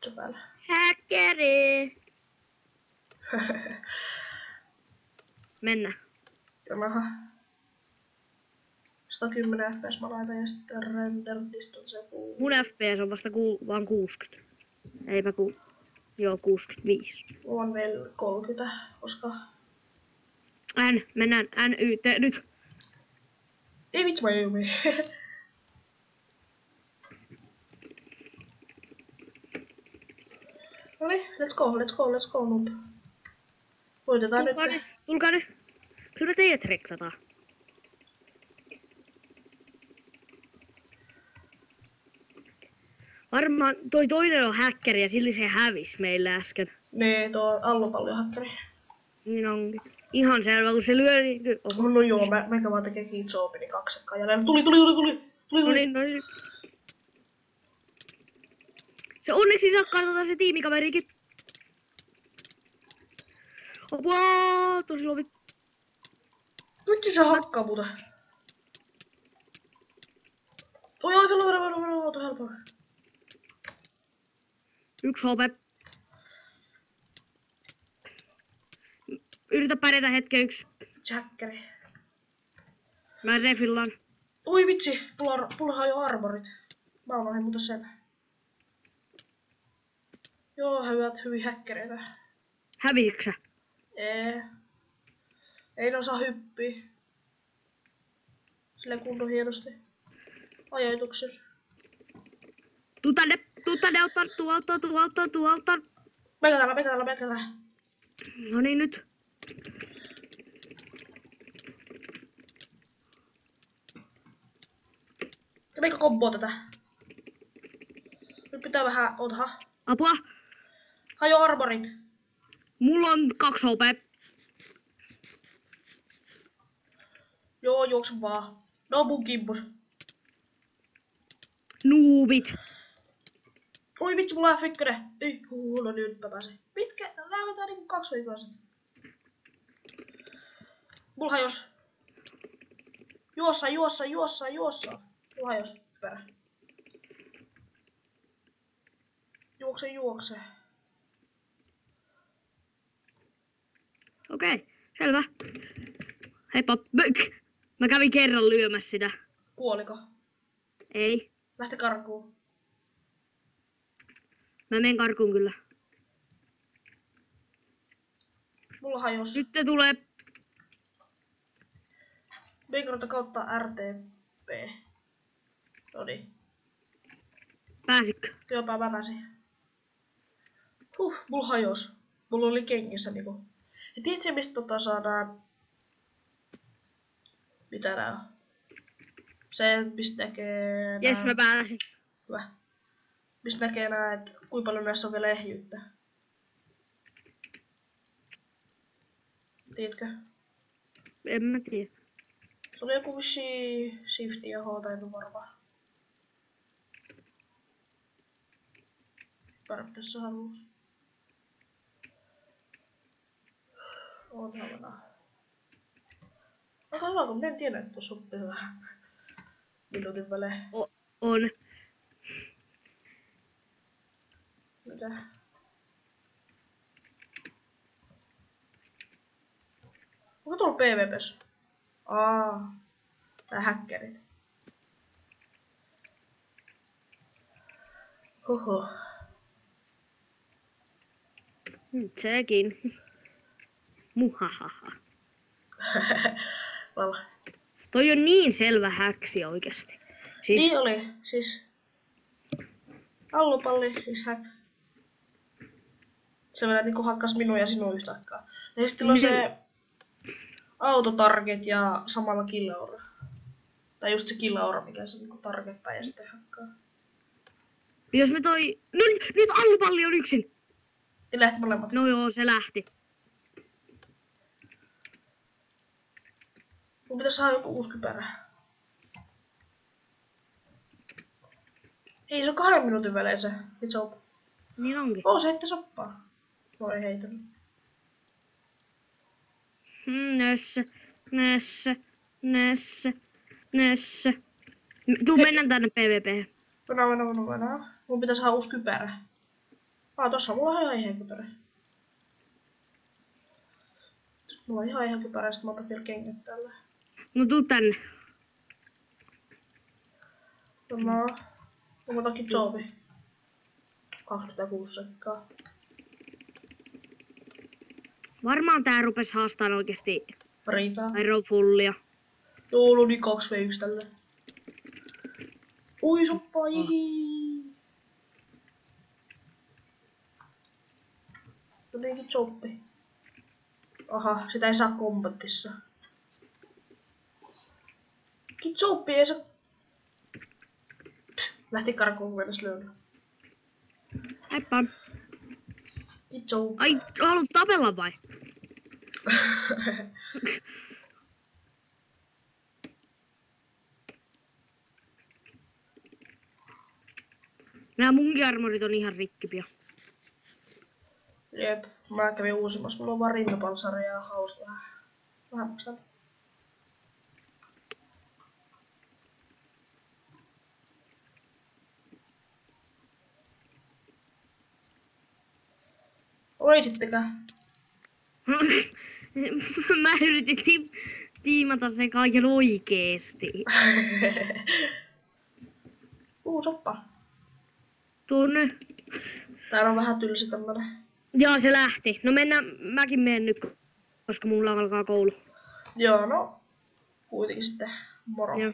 se päällä? Häkkeri! Mennä. Jaha. 110 fps mä laitan ja sitten render distance puu. Mun FPS on vasta vaan 60. Eipä joo 65. Mulla on vielä 30, koska... Mennään NYT nyt. Ei vitsi mä juumi. Noniin, let's go noob. Voitetaan nyt. Tulkaa nyt. Kyllä teidät rektataan. Varmaan toi toinen on häkkäri ja silti se hävisi meille äsken. Nee, tuo allopalliohakkeri. Niin onkin. Ihan selvä, kun se lyö niin kyllä. Oho. No joo, meikä vaan tekee kiitsoopi, niin 2 sekkaa jäljellä. Tuli. No niin. Se onneksi sakkaa se tiimikaverikin. Apua, tosi lovi. Vitsi se hakkaa muuta. Oi, helppoa. 1 HP. Yritä pärjätä hetken 1. Jäkkäri. Mä refillaan. Oi vitsi, mulla on jo armorit. Mä unohdin muuta sen. Joo, hyvin häkkäreitä. Hävisitkö sä? Ei ne osaa hyppiä. Silleen kunnon hienosti. Ajoituksella. Tuu tänne, auttaa. Mekällä. No niin nyt. Meikä komboo tätä. Nyt pitää vähän ottaa. Apua. Hajo armorit. Mulla on 2 HP. Joo, juokse vaan. No mun kimpus. Nuubit. Oi vitsi, mulla on F1. Ei, no nyt mä pääsin. Pitkä, lähdetään niinku 2 viikkoa sen. Mulla hajos. Juossa. Mulla hajos. Perä. Juokse. Okei, selvä. Heippa. Mä kävin kerran lyömässä sitä. Kuoliko? Ei. Lähti karkuun. Mä menen karkuun kyllä. Mulla hajos. Nyt te tulee. Meikä kautta RTP. Noniin. Pääsitkö? Joo, mä pääsin. Mulla hajos. Mulla oli kengissä niinku. Ja tiedätkö mistä saadaan... Mitä nää on? Se mistä näkee... Jes, mä pääsin. Hyvä. Mistä näkee nää, et kuinka paljon näissä on vielä ehjyyttä. Tiedätkö? En mä tiedä. Se oli joku vissiin Shift ja H tai joku varmaan. Tarvittaessa halus. Ootavana. Aika hyvä, kun en tiedä, että tuossa on vähän minuutin välein. On. Mitä? Onko tuolla PvPs? Tää häkkärit. Hoho. Sekin. Muhahaha. Lala. Toi on niin selvä häksi oikeesti. Siis... Niin oli, siis... Allopalli, siis häk. Se vielä niinku hakkas minua ja sinua yhtä aikaa. Ja sitten on se... Autotarget ja samalla killaura. Tai just se killaura, mikä se niinku targettaa ja sitten hakkaa. Jos me toi... No nyt allopalli on yksin! Ja lähti molemmat. No joo, se lähti. Mun pitäis saada joku uusi kypärä. Ei, se on 2 minuutin välein se. Nyt se on. Niin onkin. Se heitti soppaa. No ei heitänyt. Nössä. Tuu mennään tänne PvP. Mennään. Mun pitäis saada uusi kypärä. Tossa mulla on ihan kypärä. Mulla on ihan kypärä, sit mä otan vielä kengät tällä. No tuu tänne. No, onko toki joobi? 26 sekkaa. Varmaan tää rupes haastaan oikeesti Riitaa. aerofullia. Tuulu niin 2v1 tälle. Ui soppaa, jihii. Jotenkin jobbi. Aha, sitä ei saa kombatissa. Jobbi ei saa... Lähti karkuun, kun edes löydä. Heippa. Jobbi. Ai, haluat tapella vai? Nää munkin armorit on ihan rikki pian. Jep, mä kävin uusimassa. Mulla on vaan rinnapalsari ja haus vähän maksaa. Oisittekään? Mä yritin tiimata sen kaiken oikeesti. Soppa. Tunne. Täällä on vähän tylsä tämmönen. Joo, se lähti. No mäkin menen nyt, koska mulla alkaa koulu. Joo, no. Kuitenkin sitten moro. Joo.